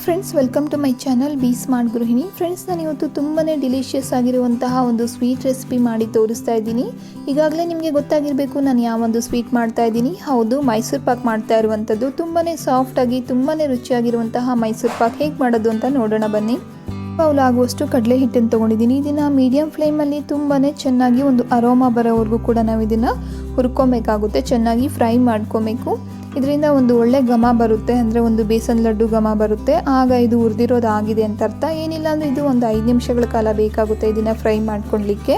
Friends, welcome to my channel bSmart ಗೃಹಿಣಿ. Friends, ನಾನು ಇವತ್ತು ತುಂಬಾ ಡಿಲಿಷಿಯಸ್ ಆಗಿರುವಂತಹ ಒಂದು ಸ್ವೀಟ್ ರೆಸಿಪಿ ಮಾಡಿ ತೋರಿಸ್ತಾ ಇದ್ದೀನಿ. ಈಗಾಗಲೇ ನಿಮಗೆ ಗೊತ್ತಾಗಿರಬೇಕು ನಾನು ಯಾವ ಒಂದು ಸ್ವೀಟ್ ಮಾಡ್ತಾ ಇದ್ದೀನಿ. ಹೌದು, ಮೈಸೂರು ಪಾಕ್ ಮಾಡ್ತಾ ಇರುವಂಥದ್ದು. ತುಂಬಾ ಸಾಫ್ಟಾಗಿ ತುಂಬಾ ರುಚಿಯಾಗಿರುವಂತಹ ಮೈಸೂರು ಪಾಕ್ ಹೇಗೆ ಮಾಡೋದು ಅಂತ ನೋಡೋಣ ಬನ್ನಿ. ಬೌಲ್ ಆಗುವಷ್ಟು ಕಡಲೆ ಹಿಟ್ಟನ್ನು ತೊಗೊಂಡಿದ್ದೀನಿ. ಇದನ್ನು ಮೀಡಿಯಂ ಫ್ಲೇಮಲ್ಲಿ ತುಂಬಾ ಚೆನ್ನಾಗಿ ಒಂದು ಅರೋಮಾ ಬರೋವರೆಗೂ ಕೂಡ ನಾವು ಇದನ್ನು ಹುರ್ಕೊಬೇಕಾಗುತ್ತೆ. ಚೆನ್ನಾಗಿ ಫ್ರೈ ಮಾಡ್ಕೊಬೇಕು. ಇದರಿಂದ ಒಂದು ಒಳ್ಳೆ ಘಮ ಬರುತ್ತೆ, ಅಂದರೆ ಒಂದು ಬೇಸನ್ ಲಡ್ಡು ಘಮ ಬರುತ್ತೆ. ಆಗ ಇದು ಹುರಿದಿರೋದಾಗಿದೆ ಅಂತ ಅರ್ಥ. ಏನಿಲ್ಲ ಅಂದರೆ ಇದು ಒಂದು 5 ನಿಮಿಷಗಳ ಕಾಲ ಬೇಕಾಗುತ್ತೆ ಇದನ್ನು ಫ್ರೈ ಮಾಡ್ಕೊಳ್ಲಿಕ್ಕೆ.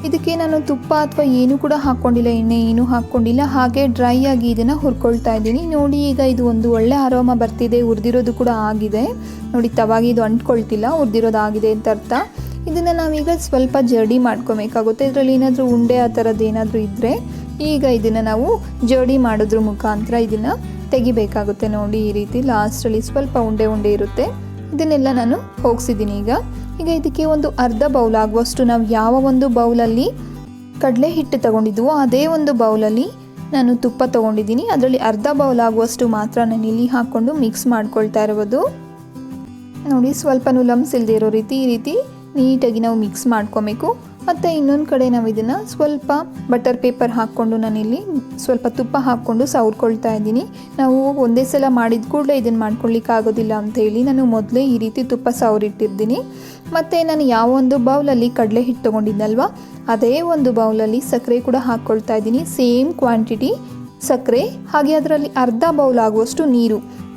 ಇದಕ್ಕೆ ನಾನು ತುಪ್ಪ ಅಥವಾ ಏನು ಕೂಡ ಹಾಕ್ಕೊಂಡಿಲ್ಲ, ಎಣ್ಣೆ ಏನೂ ಹಾಕ್ಕೊಂಡಿಲ್ಲ. ಹಾಗೆ ಡ್ರೈ ಆಗಿ ಇದನ್ನು ಹುರ್ಕೊಳ್ತಾ ಇದ್ದೀನಿ. ನೋಡಿ, ಈಗ ಇದು ಒಂದು ಒಳ್ಳೆ ಅರೋಮ ಬರ್ತಿದೆ. ಹುರಿದಿರೋದು ಕೂಡ ಆಗಿದೆ. ನೋಡಿ, ತವಾಗಿ ಇದು ಅಂಟ್ಕೊಳ್ತಿಲ್ಲ, ಹುರಿದಿರೋದಾಗಿದೆ ಅಂತ ಅರ್ಥ. ಇದನ್ನು ನಾವೀಗ ಸ್ವಲ್ಪ ಜರ್ಡಿ ಮಾಡ್ಕೊಬೇಕಾಗುತ್ತೆ. ಇದರಲ್ಲಿ ಏನಾದರೂ ಉಂಡೆ ಆ ಥರದ್ದು ಏನಾದರೂ ಇದ್ದರೆ ಈಗ ಇದನ್ನು ನಾವು ಜರ್ಡಿ ಮಾಡೋದ್ರ ಮುಖಾಂತರ ಇದನ್ನು ತೆಗಿಬೇಕಾಗುತ್ತೆ. ನೋಡಿ, ಈ ರೀತಿ ಲಾಸ್ಟಲ್ಲಿ ಸ್ವಲ್ಪ ಉಂಡೆ ಇರುತ್ತೆ. ಇದನ್ನೆಲ್ಲ ನಾನು ಹೋಗಿಸಿದ್ದೀನಿ. ಈಗ ಇದಕ್ಕೆ ಒಂದು ಅರ್ಧ ಬೌಲ್ ಆಗುವಷ್ಟು ನಾವು ಯಾವ ಒಂದು ಬೌಲಲ್ಲಿ ಕಡಲೆ ಹಿಟ್ಟು ತಗೊಂಡಿದ್ವೋ ಅದೇ ಒಂದು ಬೌಲಲ್ಲಿ ನಾನು ತುಪ್ಪ ತೊಗೊಂಡಿದ್ದೀನಿ. ಅದರಲ್ಲಿ ಅರ್ಧ ಬೌಲ್ ಆಗುವಷ್ಟು ಮಾತ್ರ ನಾನು ಇಲ್ಲಿ ಹಾಕ್ಕೊಂಡು ಮಿಕ್ಸ್ ಮಾಡ್ಕೊಳ್ತಾ ಇರೋದು. ನೋಡಿ, ಸ್ವಲ್ಪನೂ ಲಮ್ಸ್ ಇಲ್ಲದೆ ಇರೋ ರೀತಿ ಈ ರೀತಿ ನೀಟಾಗಿ ನಾವು ಮಿಕ್ಸ್ ಮಾಡ್ಕೊಬೇಕು. ಮತ್ತು ಇನ್ನೊಂದು ಕಡೆ ನಾವು ಇದನ್ನು ಸ್ವಲ್ಪ ಬಟರ್ ಪೇಪರ್ ಹಾಕ್ಕೊಂಡು ನಾನಿಲ್ಲಿ ಸ್ವಲ್ಪ ತುಪ್ಪ ಹಾಕ್ಕೊಂಡು ಸವರ್ಕೊಳ್ತಾ ಇದ್ದೀನಿ. ನಾವು ಒಂದೇ ಸಲ ಮಾಡಿದ ಕೂಡಲೇ ಇದನ್ನು ಮಾಡ್ಕೊಳ್ಳಿಕ್ಕೆ ಆಗೋದಿಲ್ಲ ಅಂಥೇಳಿ ನಾನು ಮೊದಲೇ ಈ ರೀತಿ ತುಪ್ಪ ಸವರಿಟ್ಟಿರ್ತೀನಿ. ಮತ್ತು ನಾನು ಯಾವ ಒಂದು ಬೌಲಲ್ಲಿ ಕಡಲೆ ಹಿಟ್ಟು ತೊಗೊಂಡಿದ್ದಲ್ವ ಅದೇ ಒಂದು ಬೌಲಲ್ಲಿ ಸಕ್ಕರೆ ಕೂಡ ಹಾಕ್ಕೊಳ್ತಾ ಇದ್ದೀನಿ. ಸೇಮ್ ಕ್ವಾಂಟಿಟಿ ಸಕ್ಕರೆ. ಹಾಗೆ ಅದರಲ್ಲಿ ಅರ್ಧ ಬೌಲ್ ಆಗುವಷ್ಟು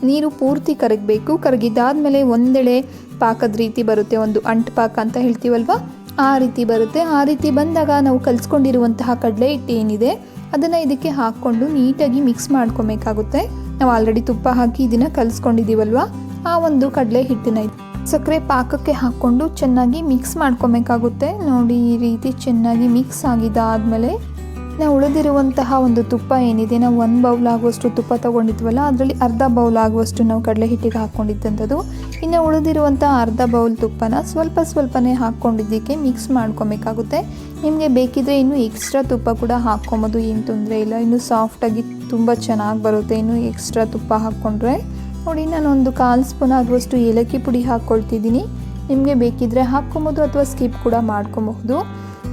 ನೀರು ಪೂರ್ತಿ ಕರಗಬೇಕು. ಕರಗಿದ್ದಾದಮೇಲೆ ಒಂದೆಳೆ ಪಾಕದ ರೀತಿ ಬರುತ್ತೆ, ಒಂದು ಅಂಟು ಪಾಕ ಅಂತ ಹೇಳ್ತೀವಲ್ವ, ಆ ರೀತಿ ಬರುತ್ತೆ. ಆ ರೀತಿ ಬಂದಾಗ ನಾವು ಕಲಿಸ್ಕೊಂಡಿರುವಂತಹ ಕಡಲೆ ಹಿಟ್ಟು ಏನಿದೆ ಅದನ್ನು ಇದಕ್ಕೆ ಹಾಕ್ಕೊಂಡು ನೀಟಾಗಿ ಮಿಕ್ಸ್ ಮಾಡ್ಕೊಬೇಕಾಗುತ್ತೆ. ನಾವು ಆಲ್ರೆಡಿ ತುಪ್ಪ ಹಾಕಿ ಇದನ್ನು ಕಲಿಸ್ಕೊಂಡಿದ್ದೀವಲ್ವ, ಆ ಒಂದು ಕಡಲೆ ಹಿಟ್ಟನ್ನ ಸಕ್ಕರೆ ಪಾಕಕ್ಕೆ ಹಾಕ್ಕೊಂಡು ಚೆನ್ನಾಗಿ ಮಿಕ್ಸ್ ಮಾಡ್ಕೊಬೇಕಾಗುತ್ತೆ. ನೋಡಿ, ಈ ರೀತಿ ಚೆನ್ನಾಗಿ ಮಿಕ್ಸ್ ಆಗಿದ್ದಾದಮೇಲೆ ನಾವು ಉಳಿದಿರುವಂತಹ ಒಂದು ತುಪ್ಪ ಏನಿದೆ, ನಾವು 1 ಬೌಲ್ ಆಗುವಷ್ಟು ತುಪ್ಪ ತೊಗೊಂಡಿದ್ವಲ್ಲ ಅದರಲ್ಲಿ ಅರ್ಧ ಬೌಲ್ ಆಗುವಷ್ಟು ನಾವು ಕಡಲೆ ಹಿಟ್ಟಿಗೆ ಹಾಕ್ಕೊಂಡಿದ್ದಂಥದ್ದು. ಇನ್ನು ಉಳಿದಿರುವಂತಹ ಅರ್ಧ ಬೌಲ್ ತುಪ್ಪನ ಸ್ವಲ್ಪನೇ ಹಾಕ್ಕೊಂಡಿದ್ದಕ್ಕೆ ಮಿಕ್ಸ್ ಮಾಡ್ಕೊಬೇಕಾಗುತ್ತೆ. ನಿಮಗೆ ಬೇಕಿದ್ರೆ ಇನ್ನೂ ಎಕ್ಸ್ಟ್ರಾ ತುಪ್ಪ ಕೂಡ ಹಾಕ್ಕೊಬೋದು, ಏನು ತೊಂದರೆ ಇಲ್ಲ. ಇನ್ನೂ ಸಾಫ್ಟಾಗಿ ತುಂಬ ಚೆನ್ನಾಗಿ ಬರುತ್ತೆ ಇನ್ನೂ ಎಕ್ಸ್ಟ್ರಾ ತುಪ್ಪ ಹಾಕ್ಕೊಂಡ್ರೆ. ನೋಡಿ, ನಾನೊಂದು 1/4 ಸ್ಪೂನ್ ಆಗುವಷ್ಟು ಏಲಕ್ಕಿ ಪುಡಿ ಹಾಕ್ಕೊಳ್ತಿದ್ದೀನಿ. ನಿಮಗೆ ಬೇಕಿದ್ರೆ ಹಾಕ್ಕೊಬೋದು ಅಥವಾ ಸ್ಕಿಪ್ ಕೂಡ ಮಾಡ್ಕೊಬಹುದು.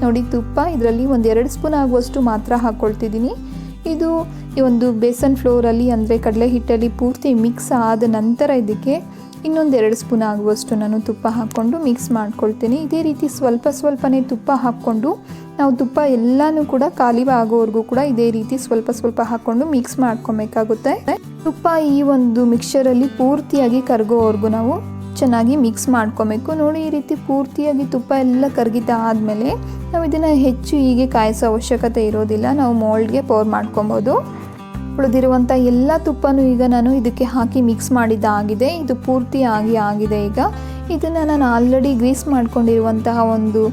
ನೋಡಿ, ತುಪ್ಪ ಇದರಲ್ಲಿ 1-2 ಸ್ಪೂನ್ ಆಗುವಷ್ಟು ಮಾತ್ರ ಹಾಕ್ಕೊಳ್ತಿದ್ದೀನಿ. ಇದು ಈ ಒಂದು ಬೇಸನ್ ಫ್ಲೋರಲ್ಲಿ ಅಂದರೆ ಕಡಲೆ ಹಿಟ್ಟಲ್ಲಿ ಪೂರ್ತಿ ಮಿಕ್ಸ್ ಆದ ನಂತರ ಇದಕ್ಕೆ ಇನ್ನೊಂದು 2 ಸ್ಪೂನ್ ಆಗುವಷ್ಟು ನಾನು ತುಪ್ಪ ಹಾಕ್ಕೊಂಡು ಮಿಕ್ಸ್ ಮಾಡ್ಕೊಳ್ತೀನಿ. ಇದೇ ರೀತಿ ಸ್ವಲ್ಪನೇ ತುಪ್ಪ ಹಾಕ್ಕೊಂಡು ನಾವು ತುಪ್ಪ ಎಲ್ಲನೂ ಕೂಡ ಖಾಲಿ ಆಗೋವರೆಗೂ ಕೂಡ ಇದೇ ರೀತಿ ಸ್ವಲ್ಪ ಹಾಕ್ಕೊಂಡು ಮಿಕ್ಸ್ ಮಾಡ್ಕೊಬೇಕಾಗುತ್ತೆ. ತುಪ್ಪ ಈ ಒಂದು ಮಿಕ್ಸ್ಚರಲ್ಲಿ ಪೂರ್ತಿಯಾಗಿ ಕರಗೋವರೆಗೂ ನಾವು ಚೆನ್ನಾಗಿ ಮಿಕ್ಸ್ ಮಾಡ್ಕೊಬೇಕು. ನೋಡಿ, ಈ ರೀತಿ ಪೂರ್ತಿಯಾಗಿ ತುಪ್ಪ ಎಲ್ಲ ಕರಗಿದ್ದಾದಮೇಲೆ ನಾವು ಇದನ್ನು ಹೆಚ್ಚು ಹೀಗೆ ಕಾಯಿಸೋ ಅವಶ್ಯಕತೆ ಇರೋದಿಲ್ಲ. ನಾವು ಮೋಲ್ಡ್ಗೆ ಪೋರ್ ಮಾಡ್ಕೊಬೋದು. ಉಳಿದಿರುವಂಥ ಎಲ್ಲ ತುಪ್ಪನೂ ಈಗ ನಾನು ಇದಕ್ಕೆ ಹಾಕಿ ಮಿಕ್ಸ್ ಮಾಡಿದ್ದಾಗಿದೆ. ಇದು ಪೂರ್ತಿಯಾಗಿ ಆಗಿದೆ. ಈಗ ಇದನ್ನು ನಾನು ಆಲ್ರೆಡಿ ಗ್ರೀಸ್ ಮಾಡ್ಕೊಂಡಿರುವಂತಹ ಒಂದು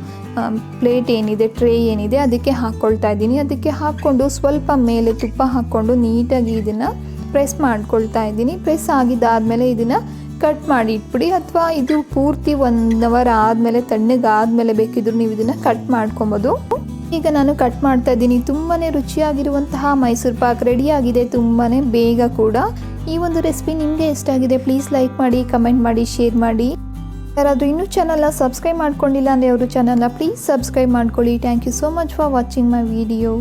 ಪ್ಲೇಟ್ ಏನಿದೆ, ಟ್ರೇ ಏನಿದೆ ಅದಕ್ಕೆ ಹಾಕ್ಕೊಳ್ತಾ ಇದ್ದೀನಿ. ಅದಕ್ಕೆ ಹಾಕ್ಕೊಂಡು ಸ್ವಲ್ಪ ಮೇಲೆ ತುಪ್ಪ ಹಾಕ್ಕೊಂಡು ನೀಟಾಗಿ ಇದನ್ನು ಪ್ರೆಸ್ ಮಾಡ್ಕೊಳ್ತಾ ಇದ್ದೀನಿ. ಪ್ರೆಸ್ ಆಗಿದ್ದಾದಮೇಲೆ ಇದನ್ನು ಕಟ್ ಮಾಡಿ ಇಟ್ಬಿಡಿ, ಅಥವಾ ಇದು ಪೂರ್ತಿ 1 ಅವರ್ ಆದಮೇಲೆ ತಣ್ಣಗಾದಮೇಲೆ ಬೇಕಿದ್ರು ನೀವು ಇದನ್ನು ಕಟ್ ಮಾಡ್ಕೊಬೋದು. ಈಗ ನಾನು ಕಟ್ ಮಾಡ್ತಾ ಇದ್ದೀನಿ. ತುಂಬಾ ರುಚಿಯಾಗಿರುವಂತಹ ಮೈಸೂರು ಪಾಕ್ ರೆಡಿಯಾಗಿದೆ, ತುಂಬಾ ಬೇಗ ಕೂಡ. ಈ ಒಂದು ರೆಸಿಪಿ ನಿಮಗೆ ಇಷ್ಟ ಆಗಿದೆ ಪ್ಲೀಸ್ ಲೈಕ್ ಮಾಡಿ, ಕಮೆಂಟ್ ಮಾಡಿ, ಶೇರ್ ಮಾಡಿ. ಯಾರಾದರೂ ಇನ್ನೂ ಚಾನಲ್ನ ಸಬ್ಸ್ಕ್ರೈಬ್ ಮಾಡ್ಕೊಂಡಿಲ್ಲ ಅಂದರೆ ಅವರು ಚಾನಲ್ನ ಪ್ಲೀಸ್ ಸಬ್ಸ್ಕ್ರೈಬ್ ಮಾಡ್ಕೊಳ್ಳಿ. Thank you so much for watching my video.